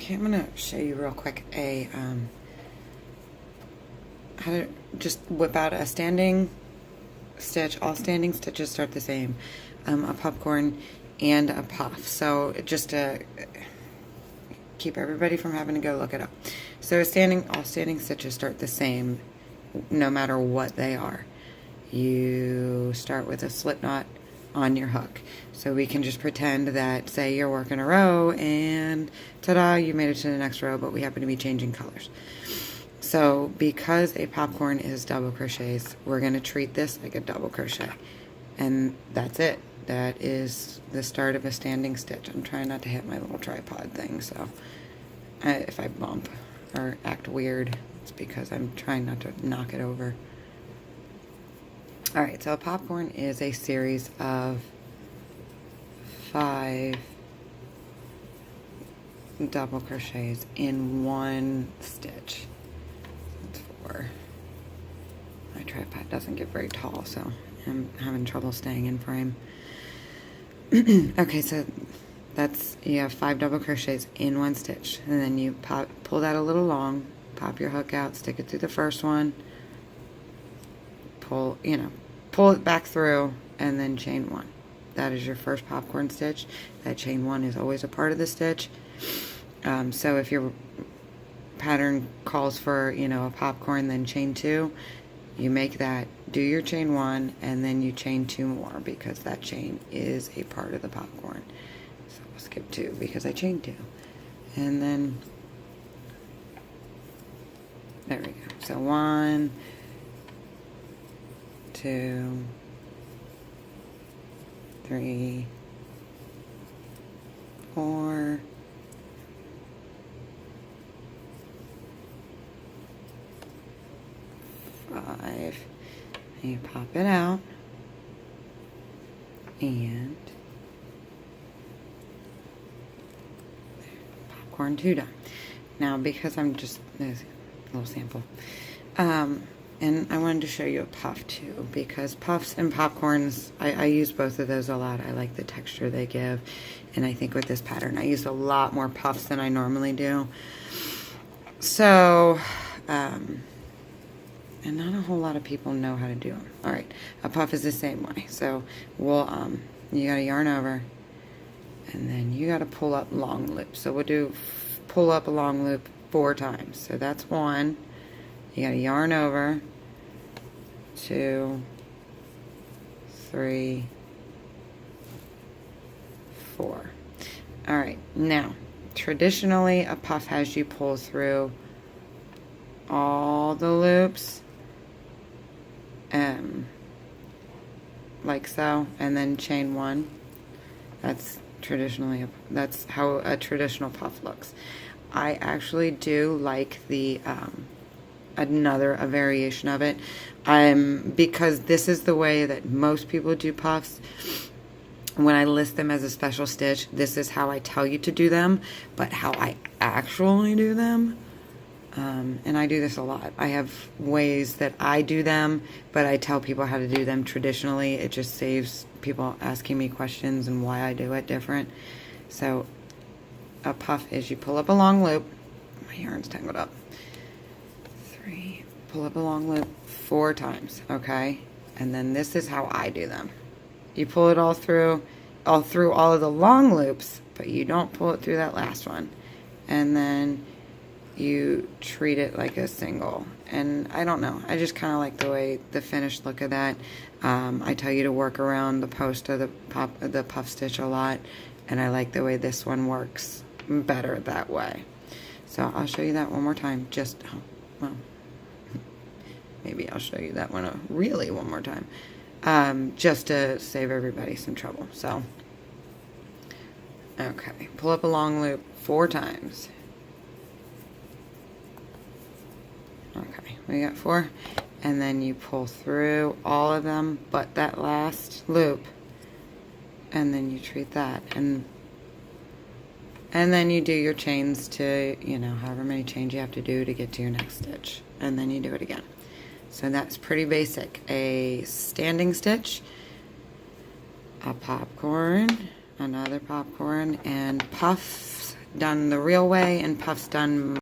Okay, I'm gonna show you real quick how to just whip out a standing stitch. All standing stitches start the same. A popcorn and a puff. So just to keep everybody from having to go look it up. So all standing stitches start the same no matter what they are. You start with a slip knot on your hook. So we can just pretend that, say you're working a row and ta-da, you made it to the next row, but we happen to be changing colors. So because a popcorn is double crochets, we're going to treat this like a double crochet. And that's it. That is the start of a standing stitch. I'm trying not to hit my little tripod thing, so if I bump or act weird, it's because I'm trying not to knock it over. Alright, so a popcorn is a series of 5 double crochets in one stitch. That's 4. My tripod doesn't get very tall, so I'm having trouble staying in frame. Okay, so you have 5 double crochets in one stitch, and then you pull that a little long, pop your hook out, stick it through the first one, pull it back through, and then chain 1. That is your first popcorn stitch. That chain 1 is always a part of the stitch. So if your pattern calls for, a popcorn, then chain 2, you make that, do your chain 1, and then you chain 2 more because that chain is a part of the popcorn. So we'll skip 2 because I chained 2. And then, there we go. So 1, 2, 3, 4, 5, and you pop it out, and popcorn 2 done. Now, because there's a little sample, and I wanted to show you a puff too, because puffs and popcorns, I use both of those a lot. I like the texture they give, and I think with this pattern I used a lot more puffs than I normally do. So, and not a whole lot of people know how to do them. Alright, a puff is the same way. So, you gotta yarn over, and then you gotta pull up long loops. So we'll do pull up a long loop 4 times. So that's 1. You gotta yarn over, 2, 3, 4. Alright, now, traditionally a puff has you pull through all the loops, like so, and then chain 1. That's how a traditional puff looks. I actually do like the a variation of it, because this is the way that most people do puffs. When I list them as a special stitch, this is how I tell you to do them, but how I actually do them, and I do this a lot. I have ways that I do them, but I tell people how to do them traditionally. It just saves people asking me questions and why I do it different. So a puff is you pull up a long loop. My yarn's tangled up. 3, pull up a long loop 4 times, okay? And then this is how I do them. You pull it all through all of the long loops, but you don't pull it through that last one. And then you treat it like a single. And I don't know, I just kind of like the finished look of that. I tell you to work around the post of the puff stitch a lot, and I like the way this one works better that way. So I'll show you that one more time. Maybe I'll show you that one one more time, just to save everybody some trouble. So, okay, pull up a long loop 4 times. Okay, we got 4, and then you pull through all of them but that last loop, and then you treat that, and then you do your chains to, however many chains you have to do to get to your next stitch, and then you do it again. So that's pretty basic. A standing stitch, a popcorn, another popcorn, and puffs done the real way and puffs done